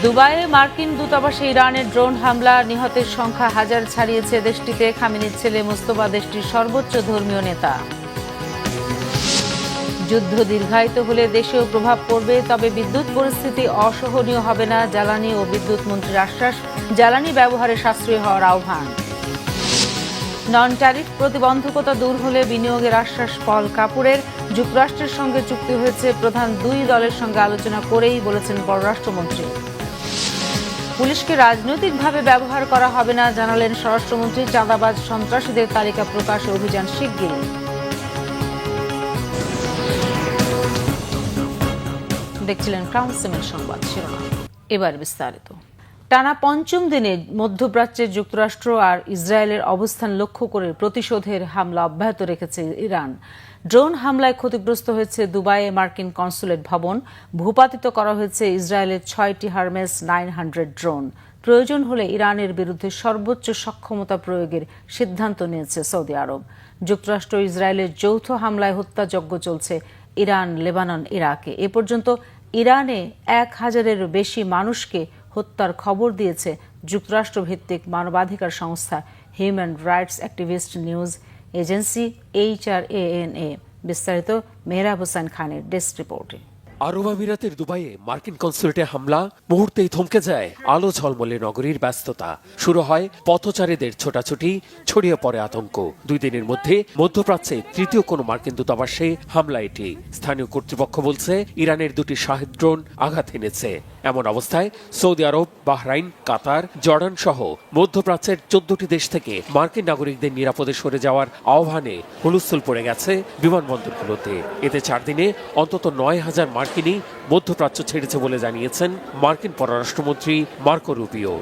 দুবাইয়ে মার্কিন দূতাবাসে ইরানের ড্রোন হামলা, নিহতের সংখ্যা হাজার ছাড়িয়েছে দেশটিতে। খামেনির ছেলে মোস্তফা দেশটির সর্বোচ্চ ধর্মীয় নেতা। যুদ্ধ দীর্ঘায়িত হলে দেশেও প্রভাব পড়বে, তবে বিদ্যুৎ পরিস্থিতি অসহনীয় হবে না। জ্বালানি ও বিদ্যুৎ মন্ত্রীর আশ্বাস, জ্বালানি ব্যবহারে সাশ্রয়ী হওয়ার আহ্বান। নন ট্যারিফ প্রতিবন্ধকতা দূর হলে বিনিয়োগের আশ্বাস পল কাপুরের। যুক্তরাষ্ট্রের সঙ্গে চুক্তি হয়েছে, প্রধান দুই দলের সঙ্গে আলোচনা করেই বলেছেন পররাষ্ট্রমন্ত্রী। পুলিশকে রাজনৈতিকভাবে ব্যবহার করা হবে না, জানালেন স্বরাষ্ট্রমন্ত্রী। চাঁদাবাজ সন্ত্রাসীদের তালিকা প্রকাশে অভিযান শিগগিরই। দেখছিলেন ক্রাউন সিমেন্ট সংবাদ শিরোনাম, এবার বিস্তারিত। টানা পঞ্চম দিনে মধ্যপ্রাচ্যে যুক্তরাষ্ট্র আর ইসরায়েলের অবস্থান লক্ষ্য করে প্রতিশোধের হামলা অব্যাহত রেখেছে ইরান। ড্রোন হামলায় ক্ষতিগ্রস্ত হয়েছে দুবাইয়ে মার্কিন কনসুলেট ভবন। ভূপাতিত করা হয়েছে ইসরায়েলের 6টি হারমেস 900 ড্রোন। প্রয়োজন হলে ইরানের বিরুদ্ধে সর্বোচ্চ সক্ষমতা প্রয়োগের সিদ্ধান্ত নিয়েছে সৌদি আরব। যুক্তরাষ্ট্র ইসরায়েলের যৌথ হামলায় হত্যাযজ্ঞ চলছে ইরান, লেবানন, ইরাকে। এ পর্যন্ত ইরানে 1000-এরও বেশি মানুষকে হত্যার খবর দিয়েছে যুক্তরাষ্ট্রভিত্তিক মানবাধিকার সংস্থা human rights activist news agency HRANA। বিস্তারিত মেহরাব হোসেন খানের ডেস্ক রিপোর্টে। আরব আমিরাতের দুবাইয়ে মার্কিন কনসুলেটে হামলা, মুহূর্তেই থমকে যায় আলো ঝলমলে নগরীর ব্যস্ততা। শুরু হয় পথচারীদের ছোটাছুটি, ছড়িয়ে পড়ে আতঙ্ক। 2 দিনের মধ্যে মধ্যপ্রাচ্যে তৃতীয় কোনো মার্কিন দূতাবাসে হামলা এটি। স্থানীয় কর্তৃপক্ষ বলছে ইরানের 2টি শাহেদ ড্রোন আঘাত এনেছে। এমন অবস্থায় সৌদি আরব, বাহরাইন, কাতার, জর্ডান সহ মধ্যপ্রাচ্যের 14টি দেশ থেকে মার্কিন নাগরিকদের নিরাপদে সরে যাওয়ার আহ্বানে হুলস্থুল পড়ে গেছে বিমানবন্দরগুলোতে। এতে 4 দিনে অন্তত 9000 মার্কিনই মধ্যপ্রাচ্য ছেড়েছে বলে জানিয়েছেন মার্কিন পররাষ্ট্রমন্ত্রী মার্কো রুবিও।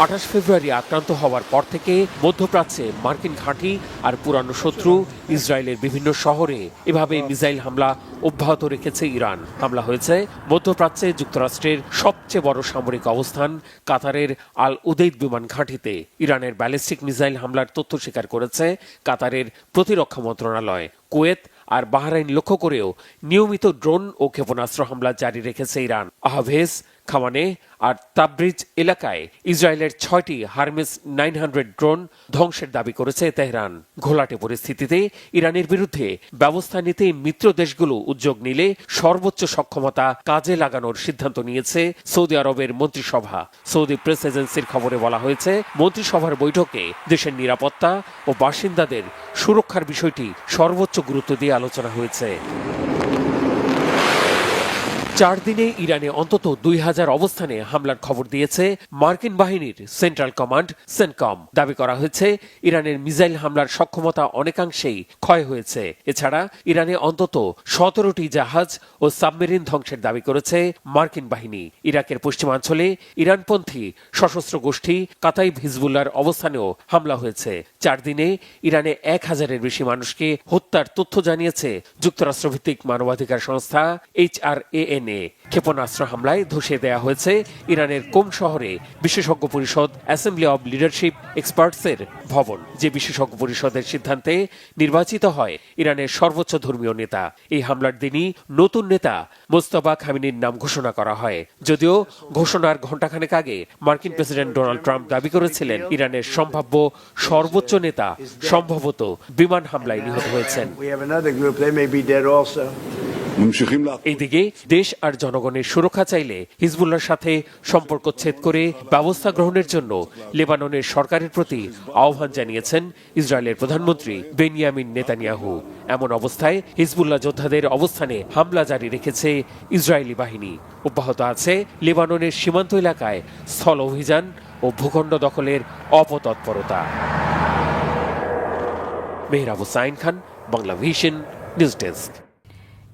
28 ফেব্রুয়ারি আক্রান্ত হওয়ার পর থেকে মধ্যপ্রাচ্যে মার্কিন ঘাঁটি আর পুরানো শত্রু ইসরায়েলের বিভিন্ন শহরে এভাবে মিসাইল হামলা অব্যাহত রেখেছে ইরান। হামলা হয়েছে মধ্যপ্রাচ্যে যুক্তরাষ্ট্রের সবচেয়ে বড় সামরিক অবস্থান কাতারের আল উদেইদ বিমান ঘাঁটিতে। ইরানের ব্যালিস্টিক মিসাইল হামলার তথ্য স্বীকার করেছে কাতারের প্রতিরক্ষা মন্ত্রণালয়। কুয়েত আর বাহরাইন লক্ষ্য করেও নিয়মিত ড্রোন ও ক্ষেপণাস্ত্র হামলা জারি রেখেছে ইরান। আহভেজ, খামানে আর তাবরিজ এলাকায় ইসরায়েলের 6টি হারমেস 900 ড্রোন ধ্বংসের দাবি করেছে তেহরান। ঘোলাটে পরিস্থিতিতে ইরানের বিরুদ্ধে ব্যবস্থা নিতে মিত্র দেশগুলো উদ্যোগ নিলে সর্বোচ্চ সক্ষমতা কাজে লাগানোর সিদ্ধান্ত নিয়েছে সৌদি আরবের মন্ত্রিসভা। সৌদি প্রেস এজেন্সির খবরে বলা হয়েছে, মন্ত্রিসভার বৈঠকে দেশের নিরাপত্তা ও বাসিন্দাদের সুরক্ষার বিষয়টি সর্বোচ্চ গুরুত্ব দিয়ে আলোচনা হয়েছে। 4 দিনে ইরানে অন্তত 2000 অবস্থানে হামলার খবর দিয়েছে মার্কিন বাহিনীর সেন্ট্রাল কমান্ড সেন্টকম। দাবি করা হয়েছে ইরানের মিসাইল হামলার সক্ষমতা অনেকাংশেই ক্ষয় হয়েছে। এছাড়া ইরানে অন্তত 17টি জাহাজ ও সাবমেরিন ধ্বংসের দাবি করেছে মার্কিন বাহিনী। ইরাকের পশ্চিমাঞ্চলে ইরানপন্থী সশস্ত্র গোষ্ঠী কাতাইব হিজবুল্লাহর অবস্থানেও হামলা হয়েছে। 4 দিনে ইরানে 1000-এর বেশি মানুষকে হত্যার তথ্য জানিয়েছে যুক্তরাষ্ট্রভিত্তিক মানবাধিকার সংস্থা HRANA। ক্ষেপণাস্ত্র হামলায় ধসিয়ে দেয়া হয়েছে ইরানের কোম শহরে বিশেষজ্ঞ পরিষদ অ্যাসেম্বলি অব লিডারশিপ এক্সপার্টসের ভবন। যে বিশেষজ্ঞ পরিষদের সিদ্ধান্তে নির্বাচিত হয় ইরানের সর্বোচ্চ ধর্মীয় নেতা। এই হামলার দিনই নতুন নেতা মোস্তফা খামেনির নাম ঘোষণা করা হয়। যদিও ঘোষণার ঘণ্টাখানেক আগে মার্কিন প্রেসিডেন্ট ডোনাল্ড ট্রাম্প দাবি করেছিলেন ইরানের সম্ভাব্য সর্বোচ্চ নেতা সম্ভবত বিমান হামলায় নিহত হয়েছেন। এইদিকে দেশ আর জনগণের সুরক্ষা চাইলে হিজবুল্লাহর সাথে সম্পর্ক ছেদ করে ব্যবস্থা গ্রহণের জন্য লেবাননের সরকারের প্রতি আহ্বান জানিয়েছেন ইসরায়েলের প্রধানমন্ত্রী বেনিয়ামিন নেতানিয়াহু। এমন অবস্থায় হিজবুল্লাহ যোদ্ধাদের অবস্থানে হামলা জারি রেখেছে ইসরায়েলি বাহিনী। অব্যাহত আছে লেবাননের সীমান্ত এলাকায় স্থল অভিযান ও ভূখণ্ড দখলের অপতৎপরতা। মেহরাব হোসাইন খান, বাংলা ভিশন, নিউজ ডেস্ক।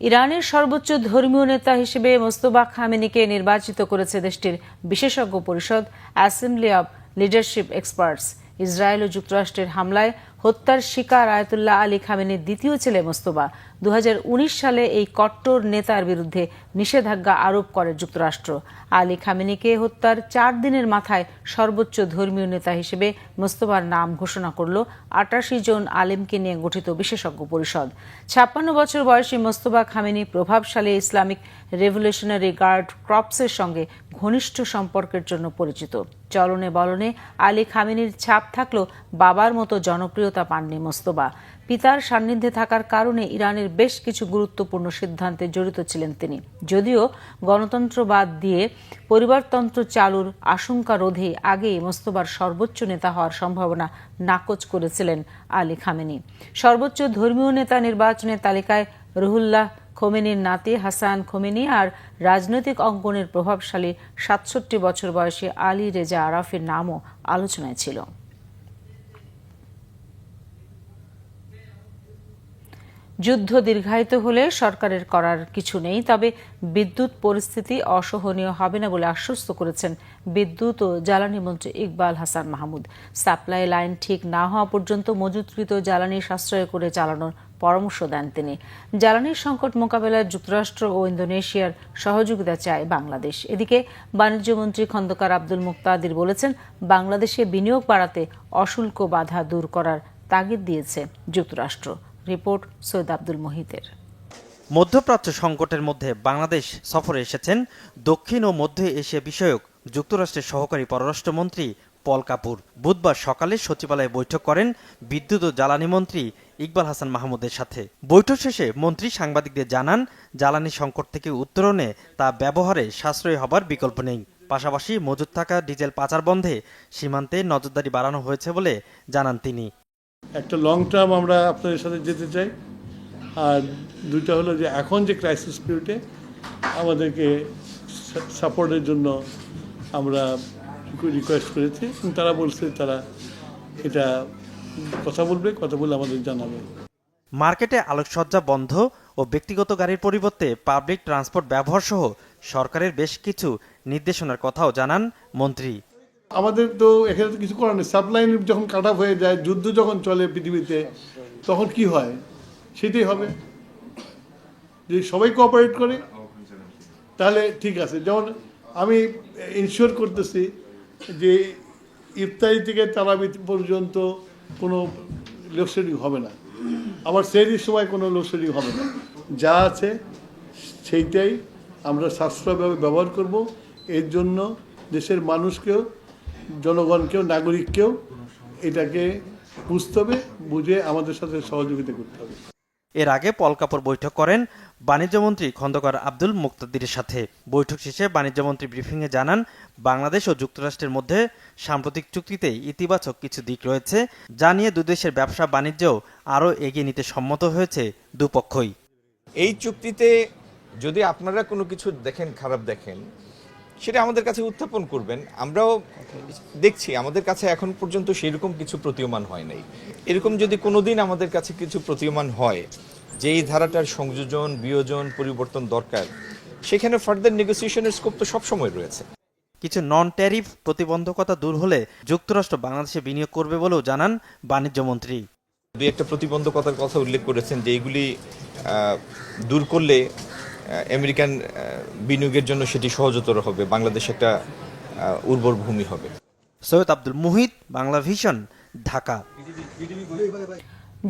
ইরানের সর্বোচ্চ ধর্মীয় নেতা হিসেবে মোস্তফা খামেনিকে নির্বাচিত করেছে দেশটির বিশেষজ্ঞ পরিষদ assembly of leadership experts. Israel ও যুক্তরাষ্ট্রের হামলায় হত্যার শিকার আয়াতুল্লাহ আলী খামেনির দ্বিতীয় ছেলে মোস্তফা 2019 সালে এই কট্টর নেতার বিরুদ্ধে নিষেধাজ্ঞা আরোপ করে যুক্তরাষ্ট্র। আলী খামেনিকে হত্যার 4 দিনের মাথায় সর্বোচ্চ ধর্মীয় নেতা হিসেবে মোস্তফার নাম ঘোষণা করল 88 জন আলেমকে নিয়ে গঠিত বিশেষজ্ঞ পরিষদ। 56 বছর বয়সী মোস্তফা খামেনি প্রভাবশালী ইসলামিক রেভলিউশনারি গার্ড ক্রপসের সঙ্গে ঘনিষ্ঠ সম্পর্কের জন্য পরিচিত। চলনে বলনে আলী খামেনির ছাপ থাকলেও বাবার মতো জনপ্রিয়তা পাননি মোস্তফা। পিতার সান্নিধ্যে থাকার কারণে ইরানের বেশ কিছু গুরুত্বপূর্ণ সিদ্ধান্তে জড়িত ছিলেন তিনি। যদিও গণতন্ত্রবাদ দিয়ে পরিবারতন্ত্র চালুর আশঙ্কা রোধে আগেই মোস্তফার সর্বোচ্চ নেতা হওয়ার সম্ভাবনা নাকচ করেছিলেন আলী খামেনি। সর্বোচ্চ ধর্মীয় নেতা নির্বাচনের তালিকায় রুহুল্লাহ খোমেনির নাতি হাসান খোমেনি আর রাজনৈতিক অঙ্গনের প্রভাবশালী 67 বছর বয়সী আলী রেজা আরাফের নামও আলোচনায় ছিল। যুদ্ধ দীর্ঘায়িত হলে সরকারের করার কিছু নেই, তবে বিদ্যুৎ পরিস্থিতি অসহনীয় হবে না বলে আশ্বস্ত করেছেন বিদ্যুৎ ও জ্বালানি মন্ত্রী ইকবাল হাসান মাহমুদ। সাপ্লাই লাইন ঠিক না হওয়া পর্যন্ত মজুতকৃত জ্বালানি সাশ্রয় করে চালানোর পরামর্শ দেন তিনি। জ্বালানির সংকট মোকাবেলায় যুক্তরাষ্ট্র ও ইন্দোনেশিয়ার সহযোগিতা চায় বাংলাদেশ। এদিকে বাণিজ্যমন্ত্রী খন্দকার আব্দুল মুক্তাদির বলেছেন, বাংলাদেশে বিনিয়োগ বাড়াতে অশুল্ক বাধা দূর করার তাগিদ দিয়েছে যুক্তরাষ্ট্র। রিপোর্ট সৈয়দ আব্দুল মুহিতের। মধ্যপ্রাচ্য সংকটের মধ্যে বাংলাদেশ সফরে এসেছেন দক্ষিণ ও মধ্য এশিয়া বিষয়ক যুক্তরাষ্ট্রের সহকারী পররাষ্ট্রমন্ত্রী পল কাপুর। বুধবার সকালে সচিবালয়ে বৈঠক করেন বিদ্যুৎ ও জ্বালানি মন্ত্রী ইকবাল হাসান মাহমুদের সাথে। বৈঠক শেষে মন্ত্রী সাংবাদিকদের জানান, জ্বালানি সংকট থেকে উত্তরণে তা ব্যবহারে সাশ্রয়ী হবার বিকল্প নেই। পাশাপাশি মজুত থাকা ডিজেল পাচার বন্ধে সীমান্তে নজরদারি বাড়ানো হয়েছে বলে জানান তিনি। একটা লং টার্ম আমরা আপনাদের সাথে যেতে চাই, আর দুইটা হলো যে এখন যে ক্রাইসিস পিরিয়ডে আমাদেরকে সাপোর্টের জন্য আমরা রিকোয়েস্ট করেছি, তারা বলছে তারা এটা কথা বলে আমাদের জানাবে। মার্কেটে আলোকসজ্জা বন্ধ ও ব্যক্তিগত গাড়ির পরিবর্তে পাবলিক ট্রান্সপোর্ট ব্যবহার সহ সরকারের বেশ কিছু নির্দেশনার কথাও জানান মন্ত্রী। আমাদের তো এখানে তো কিছু করার নেই। সাপ্লাই যখন কাট অফ হয়ে যায়, যুদ্ধ যখন চলে পৃথিবীতে, তখন কি হয় সেটাই হবে। যদি সবাই কোঅপারেট করে তাহলে ঠিক আছে। যেমন আমি ইনশিওর করতেছি যে ইফতারি থেকে তারাবি পর্যন্ত কোনো লোডশেডিং হবে না, আবার সেহরির সময় কোনো লোডশেডিং হবে না। যা আছে সেইটাই আমরা সাশ্রয়ভাবে ব্যবহার করব। এর জন্য দেশের মানুষকেও, জনগণকেও, নাগরিককেও এটাকে বুঝতে হবে, বুঝে আমাদের সাথে সহযোগিতা করতে হবে। এর আগে পল কাপুর বৈঠক করেন বাণিজ্যমন্ত্রী খন্দকার আব্দুল মুক্তাদিরের সাথে। বৈঠক শেষে বাণিজ্যমন্ত্রী ব্রিফিংয়ে জানান, বাংলাদেশ ও যুক্তরাষ্ট্রের মধ্যে সাম্প্রতিক চুক্তিতে ইতিবাচক কিছু দিক রয়েছে, যা নিয়ে দুই দেশের ব্যবসা বাণিজ্যও আরও এগিয়ে নিতে সম্মত হয়েছে দুপক্ষই। এই চুক্তিতে যদি আপনারা কোনো কিছু দেখেন, খারাপ দেখেন, সেটা আমাদের কাছে উত্থাপন করবেন। আমরাও দেখছি, আমাদের কাছে এখন পর্যন্ত সেরকম কিছু প্রতীয়মান হয় নাই। এরকম যদি কোনোদিন আমাদের কাছে কিছু প্রতীয়মান হয় যে এই ধারাটার সংযোজন, বিয়োজন, পরিবর্তন দরকার, সেখানে ফার্দার নেগোসিয়েশনের স্কোপ তো সবসময় রয়েছে। কিছু নন ট্যারিফ প্রতিবন্ধকতা দূর হলে যুক্তরাষ্ট্র বাংলাদেশে বিনিয়োগ করবে বলেও জানান বাণিজ্যমন্ত্রী। দুই একটা প্রতিবন্ধকতার কথা উল্লেখ করেছেন যে এইগুলি দূর করলে আমেরিকান বিনিয়োগের জন্য সেটি সহজতর হবে, বাংলাদেশ একটা উর্বর ভূমি হবে। সৈয়দ আব্দুল মুহিত, বাংলা ভিশন, ঢাকা।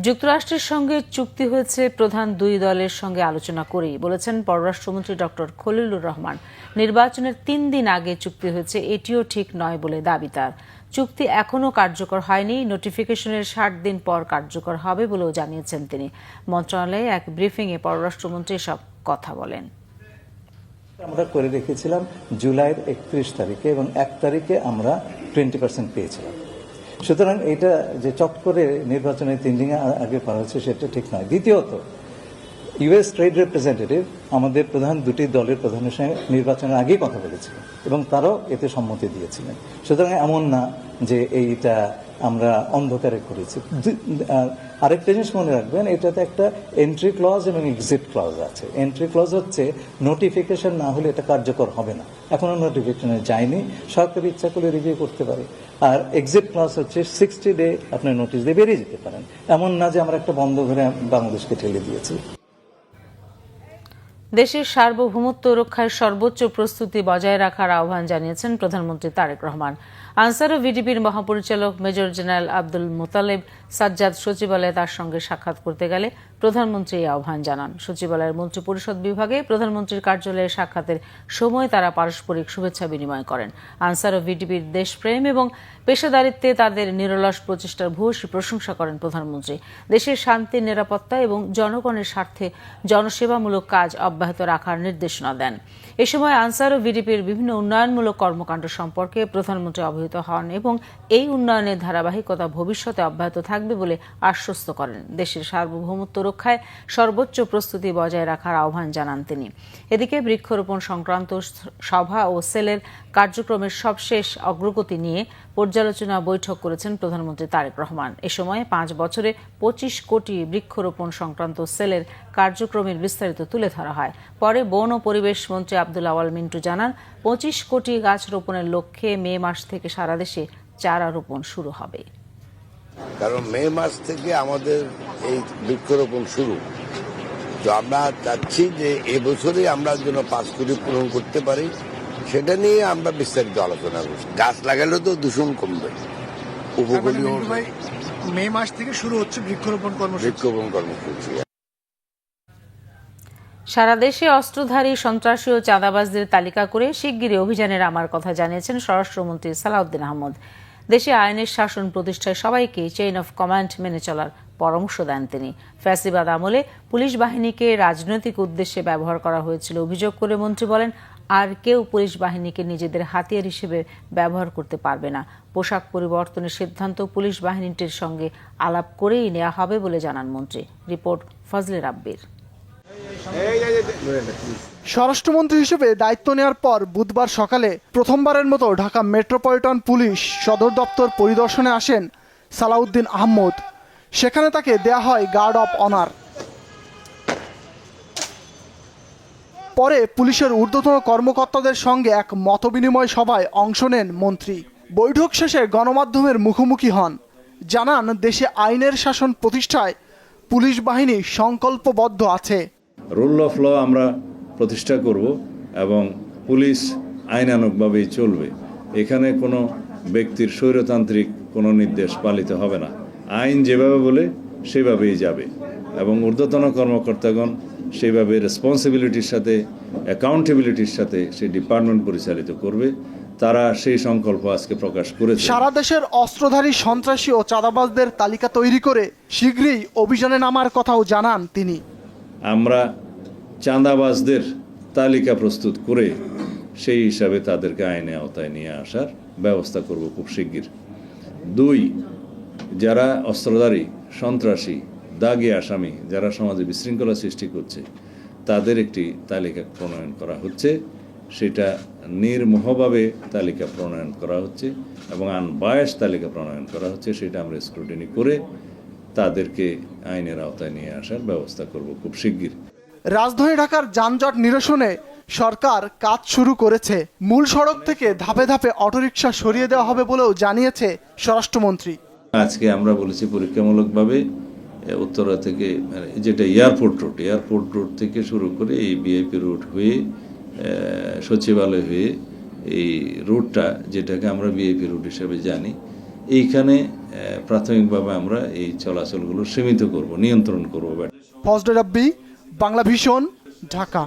যুক্তরাষ্ট্রের সঙ্গে চুক্তি হয়েছে প্রধান দুই দলের সঙ্গে আলোচনা করেই, বলেছেন পররাষ্ট্রমন্ত্রী ডক্টর খলিলুর রহমান। নির্বাচনের 3 দিন আগে চুক্তি হয়েছে, এটিও ঠিক নয় বলে দাবি তার। চুক্তি এখনও কার্যকর হয়নি, নোটিফিকেশনের 60 দিন পর কার্যকর হবে বলেও জানিয়েছেন তিনি। মন্ত্রণালয়ে এক ব্রিফিংয়ে পররাষ্ট্রমন্ত্রী সব কথা বলেন। আমরা করে রেখেছিলাম জুলাইয়ের 31 তারিখে এবং 1 তারিখে আমরা 20% পেয়েছিলাম। সুতরাং এটা যে চট করে নির্বাচনের 3 দিন আগে করা হচ্ছে সেটা ঠিক নয়। দ্বিতীয়ত, ইউএস ট্রেড রিপ্রেজেন্টেটিভ আমাদের প্রধান দুটি দলের প্রধানের সঙ্গে নির্বাচনের আগেই কথা বলেছিলেন এবং তারাও এতে সম্মতি দিয়েছিলেন। সুতরাং এমন না যে এইটা আমরা অন্ধকারে করেছি। আরেকটা জিনিস মনে রাখবেন, এটাতে একটা এন্ট্রি ক্লজ এবং এক্সিট ক্লজ আছে। এন্ট্রি ক্লজ হচ্ছে নোটিফিকেশন না হলে এটা কার্যকর হবে না, এখনো নোটিফিকেশনে যায়নি, সরকার ইচ্ছা করলে রিভিউ করতে পারে। আর এক্সিট ক্লজ হচ্ছে 60 ডে আপনার নোটিশ দিয়ে বেরিয়ে যেতে পারেন, এমন না যে আমরা একটা বন্ধ ঘরে বাংলাদেশকে ঠেলে দিয়েছি। দেশের সার্বভৌমত্ব রক্ষায় সর্বোচ্চ প্রস্তুতি বজায় রাখার আহ্বান জানিয়েছেন প্রধানমন্ত্রী তারেক রহমান। আনসার ও ভিডিপির মহাপরিচালক মেজর জেনারেল আব্দুল মোতালেব সাজ্জাদ সচিবালয়ে তার সঙ্গে সাক্ষাৎ করতে গেলে প্রধানমন্ত্রী এই আহ্বান জানান। সচিবালয়ের মন্ত্রিপরিষদ বিভাগে প্রধানমন্ত্রীর কার্যালয়ে সাক্ষাতের সময় তারা পারস্পরিক শুভেচ্ছা বিনিময় করেন। আনসার ও ভিডিপির দেশপ্রেম এবং পেশাদারিত্বে তাদের নিরলস প্রচেষ্টার ভূয়সী প্রশংসা করেন প্রধানমন্ত্রী। দেশের শান্তি, নিরাপত্তা এবং জনগণের স্বার্থে জনসেবামূলক কাজ অব্যাহত রাখার নির্দেশনা দেন। এ সময় আনসার ও ভিডিপির বিভিন্ন উন্নয়নমূলক কর্মকাণ্ড সম্পর্কে প্রধানমন্ত্রী অবহিত হন এবং এই উন্নয়নের ধারাবাহিকতা ভবিষ্যতে অব্যাহত থাকবে বলে আশ্বস্ত করেন। দেশের সার্বভৌমত্ব রক্ষায় সর্বোচ্চ প্রস্তুতি বজায় রাখার আহ্বান জানান তিনি। এদিকে বৃক্ষরোপণ সংক্রান্ত সভা ও সেলের কার্যক্রমের সবশেষ অগ্রগতি নিয়ে পর্যালোচনা বৈঠক করেছেন প্রধানমন্ত্রী তারেক রহমান। এ সময় 5 বছরে 25 কোটি বৃক্ষরোপণ সংক্রান্ত সেলের কার্যক্রমের বিস্তারিত তুলে ধরা হয়। পরে বন ও পরিবেশ মন্ত্রী আব্দুল আওয়াল মিন্টু জানান, 25 কোটি গাছ রোপণের লক্ষ্যে মে মাস থেকে সারা দেশে চারা রোপণ শুরু হবে। কারণ মে মাস থেকে আমাদের এই বৃক্ষরোপণ শুরু, তো আমরা চাচ্ছি যে এবছরে আমরা যেন 5 কোটি পূরণ করতে পারি, সেটা নিয়ে আমরা বিস্তারিত আলোচনা করছি। গাছ লাগালে তো দূষণ কমবে, উপকূলীয় মে মাস থেকে শুরু হচ্ছে বৃক্ষরোপণ কর্মসূচি। সারা দেশে অস্ত্রধারী সন্ত্রাসী ও চাঁদাবাজদের তালিকা করে শিগগিরই অভিযানে নামার কথা জানিয়েছেন স্বরাষ্ট্রমন্ত্রী সালাউদ্দিন আহমদ। দেশে আইনের শাসন প্রতিষ্ঠায় সবাইকে চেইন অফ কমান্ড মেনে চলার পরামর্শ দেন তিনি। ফ্যাসিবাদ আমলে পুলিশ বাহিনীকে রাজনৈতিক উদ্দেশ্যে ব্যবহার করা হয়েছিল অভিযোগ করে মন্ত্রী বলেন, আর কেউ পুলিশ বাহিনীকে নিজেদের হাতিয়ার হিসেবে ব্যবহার করতে পারবে না। পোশাক পরিবর্তনের সিদ্ধান্ত পুলিশ বাহিনীটির সঙ্গে আলাপ করেই নেওয়া হবে বলে জানান মন্ত্রী। রিপোর্ট ফজলে রাব্বির। স্বরাষ্ট্রমন্ত্রী হিসেবে দায়িত্ব নেওয়ার পর বুধবার সকালে প্রথমবারের মতো ঢাকা মেট্রোপলিটন পুলিশ সদর দপ্তর পরিদর্শনে আসেন সালাউদ্দিন আহমদ। সেখানে তাকে দেয়া হয় গার্ড অব অনার। পরে পুলিশের ঊর্ধ্বতন কর্মকর্তাদের সঙ্গে এক মতবিনিময় সভায় অংশ নেন মন্ত্রী। বৈঠক শেষে গণমাধ্যমের মুখোমুখি হন, জানান দেশে আইনের শাসন প্রতিষ্ঠায় পুলিশ বাহিনী সংকল্পবদ্ধ আছে। রুল অফ ল আমরা প্রতিষ্ঠা করব এবং পুলিশ আইনানুগভাবেই চলবে। এখানে কোনো ব্যক্তির স্বৈরতান্ত্রিক কোনো নির্দেশ পালিত হবে না। আইন যেভাবে বলে সেভাবেই যাবে এবং ঊর্ধ্বতন কর্মকর্তাগণ সেইভাবে রেসপন্সিবিলিটির সাথে, অ্যাকাউন্টেবিলিটির সাথে সেই ডিপার্টমেন্ট পরিচালিত করবে। তারা সেই সংকল্প আজকে প্রকাশ করেছে। সারা দেশের অস্ত্রধারী সন্ত্রাসী ও চাঁদাবাজদের তালিকা তৈরি করে শীঘ্রই অভিযানে নামার কথাও জানান তিনি। আমরা চাঁদাবাজদের তালিকা প্রস্তুত করে সেই হিসাবে তাদেরকে আইনে আওতায় নিয়ে আসার ব্যবস্থা করব খুব শিগগির। 2, যারা অস্ত্রধারী, সন্ত্রাসী, দাগী আসামি, যারা সমাজে বিশৃঙ্খলা সৃষ্টি করছে, তাদের একটি তালিকা প্রণয়ন করা হচ্ছে। সেটা নির্মোহভাবে তালিকা প্রণয়ন করা হচ্ছে এবং আনবায়াস তালিকা প্রণয়ন করা হচ্ছে। সেটা আমরা স্ক্রুটিনি করে তাদেরকে আইনের আওতায় নিয়ে আসার ব্যবস্থা করব খুব শিগগির। রাজধানী ঢাকার যানজট নিরসনে সরকার কাজ শুরু করেছে। মূল সড়ক থেকে ধাপে ধাপে অটোরিকশা সরিয়ে দেওয়া হবে বলেও জানিয়েছে স্বরাষ্ট্রমন্ত্রী। আজকে আমরা বলেছি পরীক্ষামূলকভাবে উত্তরা থেকে, যেটা এয়ারপোর্ট রোড থেকে শুরু করে এই বিআইপি রোড হয়ে সচিবালয় হয়ে এই রুটটা, যেটাকে আমরা বিআইপি রুট হিসেবে জানি, এইখানে প্রাথমিকভাবে আমরা এই চলাচলগুলো সীমিত করব, নিয়ন্ত্রণ করব। ফজলে রাব্বি, বাংলা ভিশন, ঢাকা।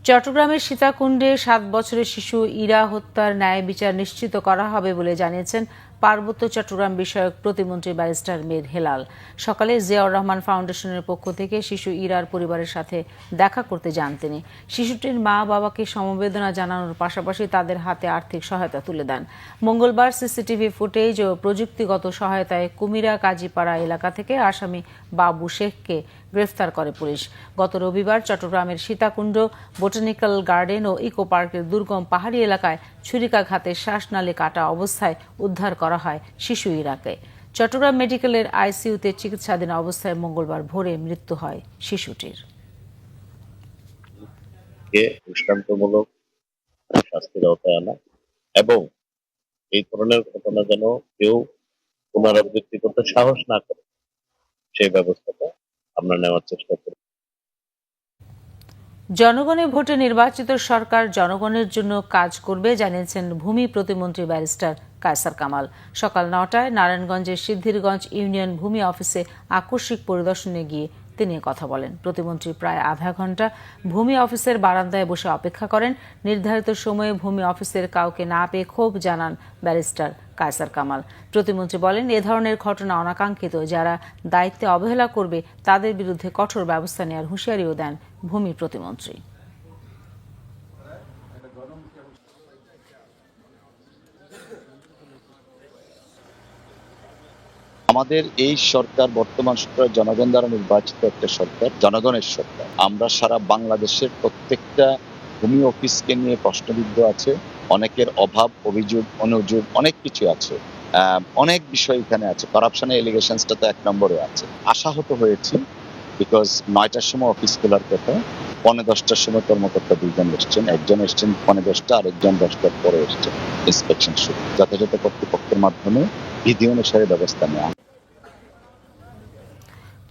চট্টগ্রামের সীতাকুণ্ডে 7 বছরের শিশু ইরা হত্যার ন্যায় বিচার নিশ্চিত করা হবে বলে জানিয়েছেন পার্বত্য চট্টগ্রাম বিষয়ক প্রতিমন্ত্রী ব্যারিস্টার মীর হেলাল। সকালে জিয়াউর রহমান ফাউন্ডেশনের পক্ষ থেকে শিশু ইরার পরিবারের সাথে দেখা করতে যান তিনি। শিশুটির মা বাবাকে সমবেদনা জানানোর পাশাপাশি তাদের হাতে আর্থিক সহায়তা তুলে দেন। মঙ্গলবার সিসিটিভি ফুটেজ ও প্রযুক্তিগত সহায়তায় কুমিরা কাজীপাড়া এলাকা থেকে আসামি বাবু শেখকে গ্রেফতার করে পুলিশ। গত রবিবার চট্টগ্রামের সীতাকুণ্ড, বোটানিক্যাল গার্ডেন ও ইকো পার্কের দুর্গম পাহাড়ি এলাকায় ছুরিকাঘাতে শ্বাসনালী কাটা অবস্থায় উদ্ধার করা হয় শিশু ইরাকে। চট্টগ্রাম মেডিকেলের আইসিইউতে চিকিৎসাধীন অবস্থায় মঙ্গলবার ভোরে মৃত্যু হয় শিশুটির। দৃষ্টান্তমূলক শাস্তির আওতায় আনা এবং এই ধরনের ঘটনা যেন কেউ পুনরাবৃত্তি করতে সাহস না করে সেই ব্যবস্থাটা আমরা নেওয়ার চেষ্টা করি। জনগণের ভোটে নির্বাচিত সরকার জনগণের জন্য কাজ করবে জানিয়েছেন ভূমি প্রতিমন্ত্রী ব্যারিস্টার কায়সার কামাল। সকাল ৯টায় নারায়ণগঞ্জের সিদ্ধিরগঞ্জ ইউনিয়ন ভূমি অফিসে আকস্মিক পরিদর্শনে গিয়ে তিনি কথা বলেন। প্রতিমন্ত্রী প্রায় আধা ঘন্টা ভূমি অফিসের বারান্দায় বসে অপেক্ষা করেন। নির্ধারিত সময়ে ভূমি অফিসের কাউকে না পেয়ে ক্ষোভ জানান ব্যারিস্টার কায়সার কামাল। প্রতিমন্ত্রী বলেন, এ ধরনের ঘটনা অনাকাঙ্ক্ষিত, যারা দায়িত্বে অবহেলা করবে তাদের বিরুদ্ধে কঠোর ব্যবস্থা নেওয়ার হুঁশিয়ারিও দেন ভূমি প্রতিমন্ত্রী। আমাদের এই সরকার, বর্তমান সরকার জনগণ দ্বারা নির্বাচিত একটা সরকার, জনগণের সরকার। আমরা সারা বাংলাদেশের প্রত্যেকটা ভূমি অফিসকে নিয়ে প্রশ্নবিদ্ধ আছে। অনেকের অভাব, অভিযোগ, অনুযোগ অনেক কিছু আছে। অনেক বিষয় এখানে আছে। কারাপশনের এলিগেশনসটা তো 1 নম্বরে আছে। আশাহত হয়েছে বিকজ 9টার সময় অফিস খোলার কথা, 9:45টার সময় কর্মকর্তা 2 জন এসছেন। একজন এসছেন 9:10টা, আরেকজন 10টার পরে এসছেন ইন্সপেকশন শুরু। যথাযথ কর্তৃপক্ষের মাধ্যমে বিধি অনুসারে ব্যবস্থা নেওয়া।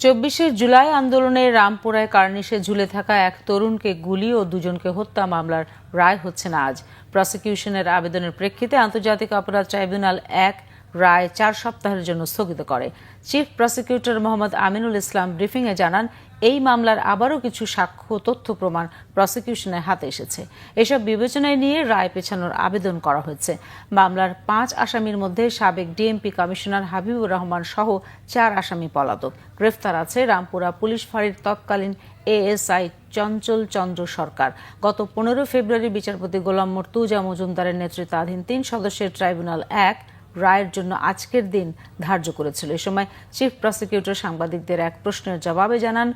24শে জুলাই আন্দোলনে রামপুরায় কার্নিশে ঝুলে থাকা এক তরুণকে গুলি ও 2 জনকে হত্যা মামলার রায় হচ্ছে না আজ। প্রসিকিউশনের আবেদনের প্রেক্ষিতে আন্তর্জাতিক অপরাধ ট্রাইব্যুনাল 1 রায় 4 সপ্তাহের জন্য স্থগিত করে। চিফ প্রসিকিউটর মোহাম্মদ আমিনুল ইসলাম ব্রিফিংয়ে জানান, এই মামলার আবারও কিছু সাক্ষ্য, তথ্য প্রমাণ প্রসিকিউশনের হাতে এসেছে। এসব বিবেচনায় নিয়ে রায় পেছানোর আবেদন করা হয়েছে। মামলার 5 আসামির মধ্যে সাবেক ডিএমপি কমিশনার হাবিবুর রহমান সহ 4 আসামি পলাতক। গ্রেফতার আছে রামপুরা পুলিশ ফাঁড়ির তৎকালীন এএসআই চঞ্চল চন্দ্র সরকার। গত 15 ফেব্রুয়ারি বিচারপতি গোলাম মর্তুজা মজুমদারের নেতৃত্বাধীন 3 সদস্যের ট্রাইব্যুনাল 1 রায়ের জন্য আজকের দিন ধার্য করেছিল। এ সময় চিফ প্রসিকিউটর সাংবাদিকদের এক প্রশ্নের জবাবে জানান,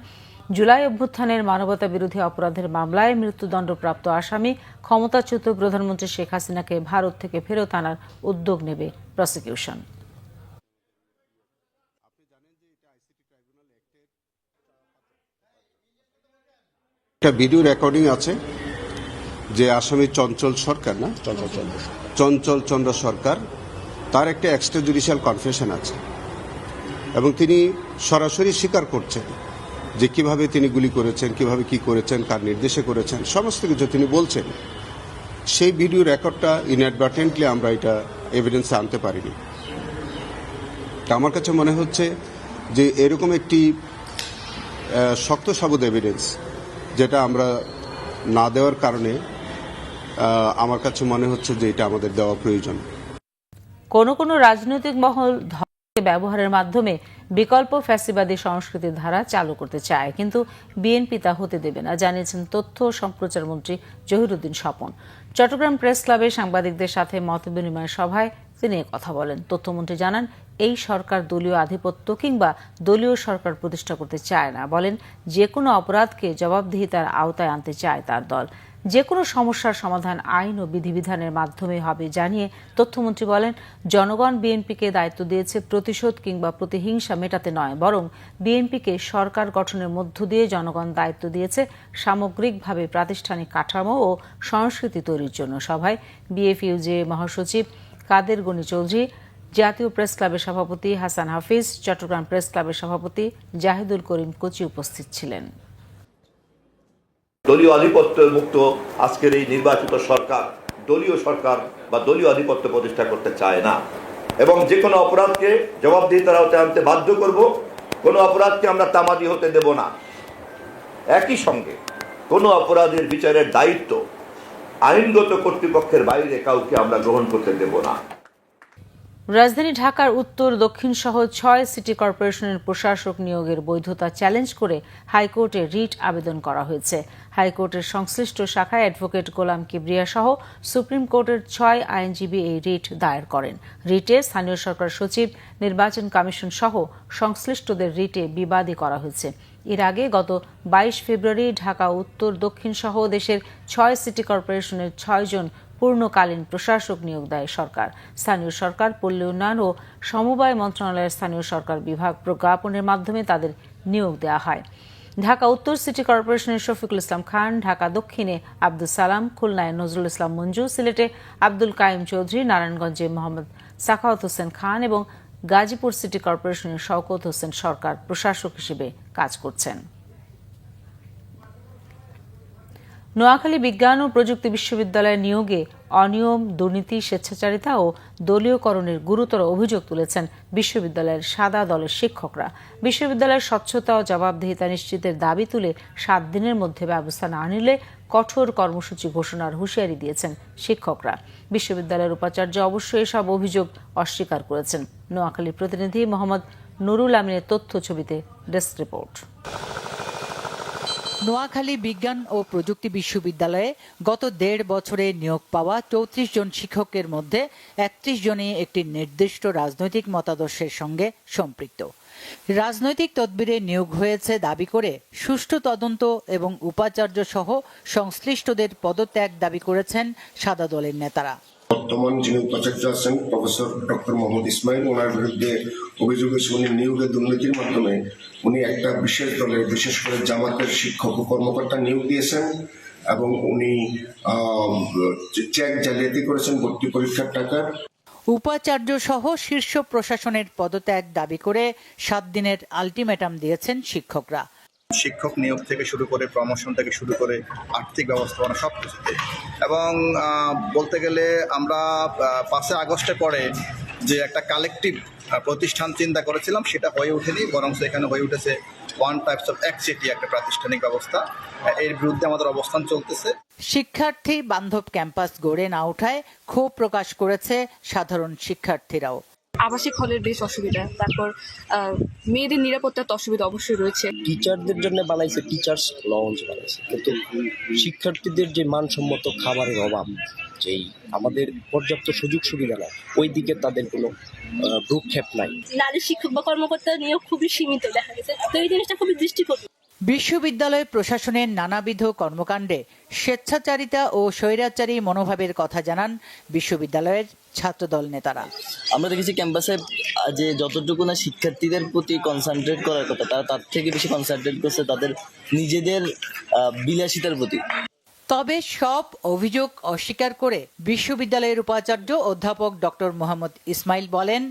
জুলাই অভ্যুত্থানের মানবতা বিরোধী অপরাধের মামলায় মৃত্যুদণ্ডপ্রাপ্ত আসামি ক্ষমতাচ্যুত প্রধানমন্ত্রী শেখ হাসিনাকে ভারত থেকে ফেরত আনার উদ্যোগ নেবে প্রসিকিউশন। একটা ভিডিও রেকর্ডিং আছে যে আসামি চঞ্চল সরকার, না চঞ্চল চন্দ্র সরকার, তার একটা এক্সট্রা জুডিশিয়াল কনফেশন আছে এবং তিনি সরাসরি স্বীকার করছেন যে কিভাবে তিনি গুলি করেছেন, কিভাবে কি করেছেন, কার নির্দেশে করেছেন, সমস্ত কিছু তিনি বলছেন। সেই ভিডিও রেকর্ডটা ইনঅ্যাডভার্টেন্টলি আমরা এটা এভিডেন্সে আনতে পারিনি। আমার কাছে মনে হচ্ছে যে এরকম একটি শক্ত সাবুত এভিডেন্স যেটা আমরা না দেওয়ার কারণে আমার কাছে মনে হচ্ছে যে এটা আমাদের দেওয়া প্রয়োজন। কোনো রাজনৈতিক মহল ধর্মকে ব্যবহারের মাধ্যমে বিকল্প ফ্যাসিবাদী সংস্কৃতির ধারা চালু করতে চায়, কিন্তু বিএনপি তা হতে দেবে না, জানিয়েছেন তথ্য ও সম্প্রচার মন্ত্রী জহিরুদ্দিন স্বপন। চট্টগ্রাম প্রেস ক্লাবে সাংবাদিকদের সাথে মতবিনিময় সভায় তিনি কথা বলেন। তথ্যমন্ত্রী জানান, এই সরকার দলীয় আধিপত্য কিংবা দলীয় সরকার প্রতিষ্ঠা করতে চায় না। বলেন, যে কোনো অপরাধকে জবাবদিহিতার আওতায় আনতে চায় তার দল। যে কোনো সমস্যার সমাধান আইন ও বিধিবিধানের মাধ্যমে হবে জানিয়ে তথ্যমন্ত্রী বলেন, জনগণ বিএনপিকে দায়িত্ব দিয়েছে প্রতিশোধ কিংবা প্রতিহিংসা মেটাতে নয়, বরং বিএনপিকে সরকার গঠনের মধ্য দিয়ে জনগণ দায়িত্ব দিয়েছে সামগ্রিকভাবে প্রাতিষ্ঠানিক কাঠামো ও সংস্কৃতি তৈরির জন্য। সভায় বিএফইউজে মহাসচিব কাদের গনি চৌধুরী, জাতীয় প্রেস ক্লাবের সভাপতি হাসান হাফিজ, চট্টগ্রাম প্রেস ক্লাবের সভাপতি জাহিদুল করিম কোচি উপস্থিত ছিলেন। দলীয় আধিপত্য মুক্ত আজকের এই নির্বাচিত সরকার দলীয় সরকার বা দলীয় আধিপত্য প্রতিষ্ঠা করতে চায় না এবং যে কোনো অপরাধকে জবাবদিহিতার আওতায় আনতে বাধ্য করব। কোনো অপরাধকে আমরা তামাদি হতে দেব না। একই সঙ্গে কোনো অপরাধের বিচারের দায়িত্ব আইনগত কর্তৃপক্ষের বাইরে কাউকে আমরা গ্রহণ করতে দেব না। রাজধানী ঢাকার উত্তর, দক্ষিণ সহ 6 সিটি কর্পোরেশনের প্রশাসক নিয়োগের বৈধতা চ্যালেঞ্জ করে হাইকোর্টে রিট আবেদন করা হয়েছে। হাইকোর্টের সংশ্লিষ্ট শাখায় অ্যাডভোকেট গোলাম কিবরিয়া সহ সুপ্রিম কোর্টের 6 আইনজীবী এই রিট দায়ের করেন। রিটে স্থানীয় সরকার সচিব, নির্বাচন কমিশন সহ সংশ্লিষ্টদের রিটে বিবাদী করা হয়েছে। এর আগে গত 22 ফেব্রুয়ারি ঢাকা উত্তর দক্ষিণ সহ দেশের 6 সিটি কর্পোরেশনের 6 জন পূর্ণকালীন প্রশাসক নিয়োগ দেয় সরকার। স্থানীয় সরকার, পল্লী উন্নয়ন ও সমবায় মন্ত্রণালয়ের স্থানীয় সরকার বিভাগ প্রজ্ঞাপনের মাধ্যমে তাদের নিয়োগ দেওয়া হয়। ঢাকা উত্তর সিটি কর্পোরেশনের শফিকুল ইসলাম খান, ঢাকা দক্ষিণে আব্দুল সালাম, খুলনায় নজরুল ইসলাম মঞ্জু, সিলেটে আব্দুল কাইম চৌধুরী, নারায়ণগঞ্জে মোহাম্মদ সাখাওয়াত হোসেন খান এবং গাজীপুর সিটি কর্পোরেশনের শওকত হোসেন সরকার প্রশাসক হিসেবে কাজ করছেন। নোয়াখালী বিজ্ঞান ও প্রযুক্তি বিশ্ববিদ্যালয়ের নিয়োগে অনিয়ম, দুর্নীতি, স্বেচ্ছাচারিতা ও দলীয়করণের গুরুতর অভিযোগ তুলেছেন বিশ্ববিদ্যালয়ের সাদা দলের শিক্ষকরা। বিশ্ববিদ্যালয়ের স্বচ্ছতা ও জবাবদিহিতা নিশ্চিতের দাবি তুলে 7 দিনের মধ্যে ব্যবস্থা না নিলে কঠোর কর্মসূচি ঘোষণার হুঁশিয়ারি দিয়েছেন শিক্ষকরা। বিশ্ববিদ্যালয়ের উপাচার্য অবশ্য এসব অভিযোগ অস্বীকার করেছেন। নোয়াখালীর প্রতিনিধি মোহাম্মদ নুরুল আমিনের তথ্য ছবিতে ডেস্ক রিপোর্ট। নোয়াখালী বিজ্ঞান ও প্রযুক্তি বিশ্ববিদ্যালয়ে গত 1.5 বছরে নিয়োগ পাওয়া 34 জন শিক্ষকের মধ্যে 31 জনই একটি নির্দিষ্ট রাজনৈতিক মতাদর্শের সঙ্গে সম্পৃক্ত। রাজনৈতিক তদবিরে নিয়োগ হয়েছে দাবি করে সুষ্ঠু তদন্ত এবং উপাচার্য সহ সংশ্লিষ্টদের পদত্যাগ দাবি করেছেন সাদা দলের নেতারা। বর্তমান যিনি উপাচার্য আছেন প্রফেসর ডক্টর মোহাম্মদ ইসমাইল, ওনার বিরুদ্ধে অভিযোগ হয়েছে উনি নিয়োগের দুর্নীতির মাধ্যমে উনি একটা বিশেষ দলের, বিশেষ করে জামাতের শিক্ষক ও কর্মকর্তা নিয়োগ দিয়েছেন এবং উনি চেক জালিয়াতি করেছেন ভর্তি পরীক্ষার টাকার। উপাচার্য সহ শীর্ষ প্রশাসনের পদত্যাগ দাবি করে 7 দিনের আলটিমেটাম দিয়েছেন শিক্ষকরা। শিক্ষক নিয়োগ থেকে শুরু করে প্রমোশন থেকে শুরু করে আর্থিক ব্যবস্থাপনা সব কিছুতে, এবং বলতে গেলে আমরা 5 আগস্টের পরে যে একটা কালেকটিভ প্রতিষ্ঠান চিন্তা করেছিলাম সেটা হয়ে ওঠেনি, বরং এখানে হয়ে উঠেছে ওয়ান টাইপস অফ একচেটিয়া একটা প্রাতিষ্ঠানিক ব্যবস্থা। এর বিরুদ্ধে আমাদের অবস্থান চলতেছে। শিক্ষার্থী বান্ধব ক্যাম্পাস গড়ে না ওঠায় ক্ষোভ প্রকাশ করেছে সাধারণ শিক্ষার্থীরাও। আবাসিক হলের বেশ অসুবিধা, তারপর মেয়েদের নিরাপত্তার অসুবিধা অবশ্যই রয়েছে। টিচারদের জন্য বানাইছে টিচার্স লঞ্চ বানাইছে, কিন্তু শিক্ষার্থীদের যে মানসম্মত খাবারের অভাব, যেই আমাদের পর্যাপ্ত সুযোগ সুবিধা নাই, ওই দিকে তাদের কোনো ভ্রুক্ষেপ নাই। নারী শিক্ষক বা কর্মকর্তা নিয়োগ খুবই সীমিত দেখা গেছে, তো এই জিনিসটা খুবই দৃষ্টিকটু। বিশ্ববিদ্যালয় প্রশাসনের নানাবিধ কর্মকাণ্ডে স্বেচ্ছাচারিতা ও স্বৈরাচারী মনোভাবের কথা জানান বিশ্ববিদ্যালয়ের ছাত্রদল নেতারা। আমরা দেখেছি ক্যাম্পাসে যে যতটুকু না শিক্ষার্থীদের প্রতি কনসেন্ট্রেট করার কথা, তারা তার থেকে বেশি কনসেন্ট্রেট করছে তাদের নিজেদের বিলাসিতার প্রতি। তবে সব অভিযোগ অস্বীকার করে বিশ্ববিদ্যালয়ের উপাচার্য অধ্যাপক ডক্টর মোহাম্মদ ইসমাইল বলেন,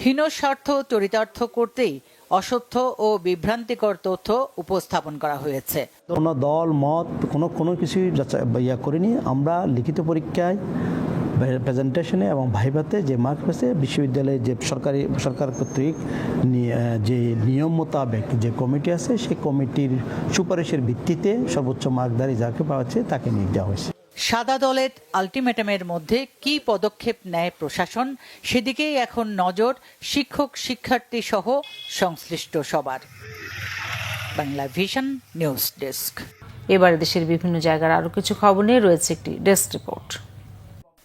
হীন স্বার্থ চরিতার্থ করতেই অসত্য ও বিভ্রান্তিকর তথ্য উপস্থাপন করা হয়েছে। কোনো দল মত কোনো কিছুই করিনি। আমরা লিখিত পরীক্ষায়, প্রেজেন্টেশনে এবং ভাইভাতে যে মার্ক পেয়েছে, বিশ্ববিদ্যালয়ে যে সরকার কর্তৃক যে নিয়ম মোতাবেক যে কমিটি আছে সেই কমিটির সুপারিশের ভিত্তিতে সর্বোচ্চ মার্কধারী যাকে পাওয়াচ্ছে তাকে নিয়োগ দেওয়া হয়েছে। সাদা দলের আলটিমেটামের মধ্যে কি পদক্ষেপ নেয় প্রশাসন, সেদিকেই এখন নজর শিক্ষক, শিক্ষার্থী সহ সংশ্লিষ্ট সবার। Bangla Vision news desk. এবার দেশের বিভিন্ন জায়গার আরো কিছু খবর নিয়ে রয়েছে একটি ডেস্ক রিপোর্ট।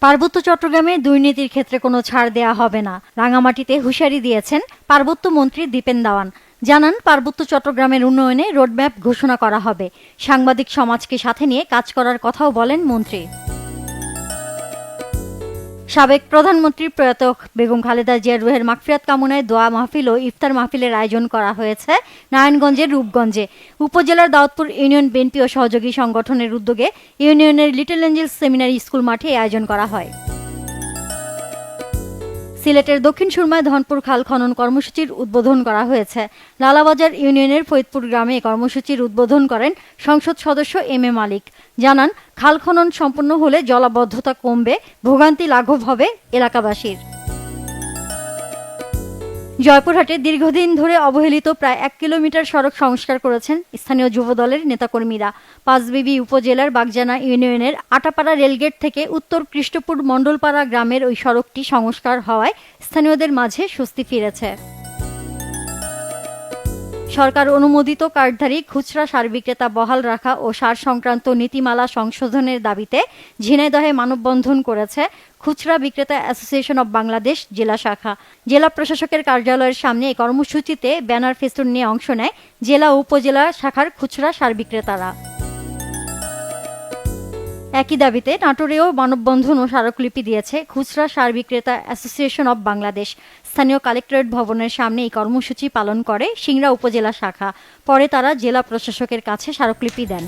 পার্বত্য চট্টগ্রামে দুর্নীতির ক্ষেত্রে কোনো ছাড় দেয়া হবে না, রাঙামাটিতে হুঁশিয়ারি দিয়েছেন পার্বত্য মন্ত্রী দীপেন দাওয়ান। জানান, পার্বত্য চট্টগ্রামের উন্নয়নে রোডম্যাপ ঘোষণা করা হবে। সাংবাদিক সমাজকে সাথে নিয়ে কাজ করার কথাও বলেন মন্ত্রী। সাবেক প্রধানমন্ত্রী প্রয়াত বেগম খালেদা জিয়ার রুহের মাগফিরাত কামনায় দোয়া মাহফিল ও ইফতার মাহফিলের আয়োজন করা হয়েছে নারায়ণগঞ্জের রূপগঞ্জে। উপজেলার দাউদপুর ইউনিয়ন বিএনপি ও সহযোগী সংগঠনের উদ্যোগে ইউনিয়নের লিটল এঞ্জেলস সেমিনারি স্কুল মাঠে এই আয়োজন করা হয়। সিলেটের দক্ষিণ সুরমায় ধনপুর খাল খনন কর্মসূচির উদ্বোধন করা হয়েছে। লালাবাজার ইউনিয়নের ফরিদপুর গ্রামে কর্মসূচির উদ্বোধন করেন সংসদ সদস্য এম এ মালিক। জানান, খাল খনন সম্পন্ন হলে জলাবদ্ধতা কমবে, ভোগান্তি লাঘব হবে এলাকাবাসীর। জয়পুরহাটে দীর্ঘদিন ধরে অবহেলিত প্রায় 1 কিলোমিটার সড়ক সংস্কার করেছেন স্থানীয় যুবদলের নেতাকর্মীরা। পাঁচবিবি উপজেলার বাগজানা ইউনিয়নের আটাপাড়া রেলগেট থেকে উত্তর কৃষ্ণপুর মণ্ডলপাড়া গ্রামের ওই সড়কটি সংস্কার হওয়ায় স্থানীয়দের মাঝে স্বস্তি ফিরেছে। সরকার অনুমোদিত কার্ডধারী খুচরা সার বিক্রেতা বহাল রাখা ও সার সংক্রান্ত নীতিমালা সংশোধনের দাবিতে ঝিনাইদহে মানববন্ধন করেছে খুচরা বিক্রেতা অ্যাসোসিয়েশন অব বাংলাদেশ জেলা শাখা। জেলা প্রশাসকের কার্যালয়ের সামনে এই কর্মসূচিতে ব্যানার ফেস্টুন নিয়ে অংশ নেয় জেলা ও উপজেলা শাখার খুচরা সার বিক্রেতারা। একই দাবিতে নাটোরেও মানববন্ধন ও স্মারকলিপি দিয়েছে খুচরা সার বিক্রেতা অ্যাসোসিয়েশন অব বাংলাদেশ। স্থানীয় কালেক্টরেট ভবনের সামনে এই কর্মসূচি পালন করে সিংড়া উপজেলা শাখা। পরে তারা জেলা প্রশাসকের কাছে স্মারকলিপি দেন।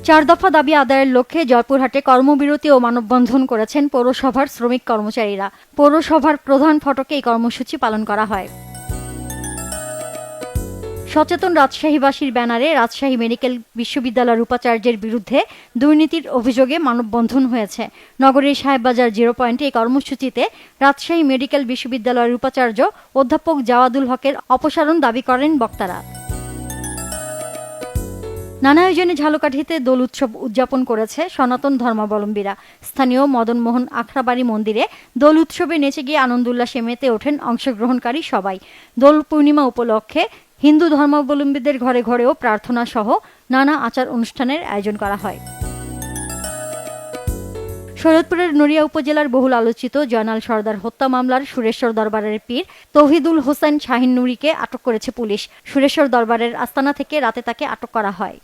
4 দফা দাবি আদায়ের লক্ষ্যে জয়পুরহাটে কর্মবিরতি ও মানববন্ধন করেছেন পৌরসভার শ্রমিক কর্মচারীরা। পৌরসভার প্রধান ফটকে এই কর্মসূচি পালন করা হয়। সচেতন রাজশাহীবাসীর ব্যানারে রাজশাহী মেডিকেল বিশ্ববিদ্যালয়ের উপাচার্যের বিরুদ্ধে দুর্নীতির অভিযোগে মানববন্ধন হয়েছে। নগরীর সাহেববাজার 0 পয়েন্টে এই কর্মসূচিতে রাজশাহী মেডিকেল বিশ্ববিদ্যালয়ের উপাচার্য অধ্যাপক জাওয়াদুল হকের অপসারণ দাবি করেন বক্তারা। নানা আয়োজনে ঝালকাঠিতে দোল উৎসব উদযাপন করেছে সনাতন ধর্মাবলম্বীরা। স্থানীয় মদনমোহন আখড়াবাড়ি মন্দিরে দোল উৎসবে নেচে গিয়ে আনন্দ উল্লাসে মেতে ওঠেন অংশগ্রহণকারী সবাই। দোল পূর্ণিমা উপলক্ষে হিন্দু ধর্মাবলম্বীদের ঘরে ঘরেও প্রার্থনা সহ নানা আচার অনুষ্ঠানের আয়োজন করা হয়। শরীয়তপুরের নড়িয়া উপজেলার বহুল আলোচিত জয়নাল সরদার হত্যা মামলার সুরেশ্বর দরবারের পীর তৌহিদুল হোসেন শাহিন নুরীকে আটক করেছে পুলিশ। সুরেশ্বর দরবারের আস্তানা থেকে রাতে তাকে আটক করা হয়।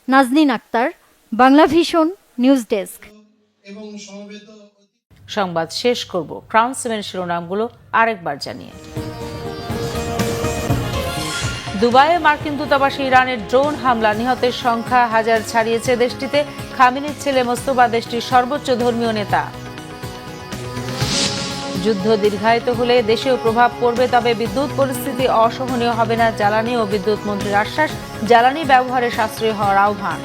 Nazneen Akter, Bangla Vision news desk. সংবাদ শেষ করব ক্রাউন সিমেন্ট শিরোনামগুলো আরেকবার জানিয়ে। দুবাইয়ে মার্কিন দূতাবাসে ইরানের ড্রোন হামলা, নিহতের সংখ্যা 1000 ছাড়িয়েছে দেশটিতে। খামেনির ছেলে মোস্তফা দেশটির সর্বোচ্চ ধর্মীয় নেতা। যুদ্ধ দীর্ঘায়িত হলে দেশেও প্রভাব পড়বে, তবে বিদ্যুৎ পরিস্থিতি অসহনীয় হবে না, জ্বালানি ও বিদ্যুৎ মন্ত্রীর আশ্বাস। জ্বালানি ব্যবহারে সাশ্রয়ী হওয়ার আহ্বান।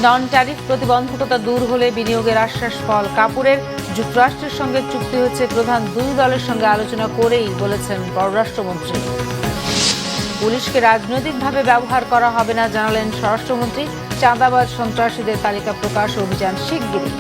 নন ট্যারিফ প্রতিবন্ধকতা দূর হলে বিনিয়োগের আশ্বাস ফল কাপুরের। যুক্তরাষ্ট্রের সঙ্গে চুক্তি হচ্ছে প্রধান 2 দলের সঙ্গে আলোচনা করেই, বলেছেন পররাষ্ট্রমন্ত্রী। পুলিশকে রাজনৈতিকভাবে ব্যবহার করা হবে না, জানালেন স্বরাষ্ট্রমন্ত্রী। চাঁদাবাজ সন্ত্রাসীদের তালিকা প্রকাশ অভিযান শিগগিরই।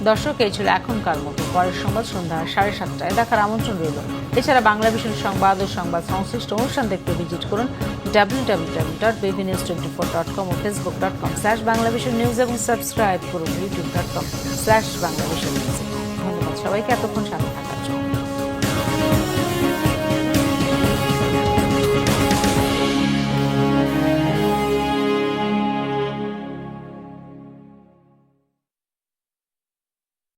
দর্শক, এই ছিল এখনকার মতো। পরের সংবাদ সন্ধ্যা 7:30টায় দেখার আমন্ত্রণ রইল। এছাড়া বাংলা ভিশন সংবাদ ও সংবাদ সংশ্লিষ্ট অনুষ্ঠান দেখতে ভিজিট করুন www.bbnews24.com ও facebook.com/banglavisionnews এবং সাবস্ক্রাইব করুন youtube.com/banglavisionnews। ধন্যবাদ সবাইকে এতক্ষণ সাথে থাকার জন্য।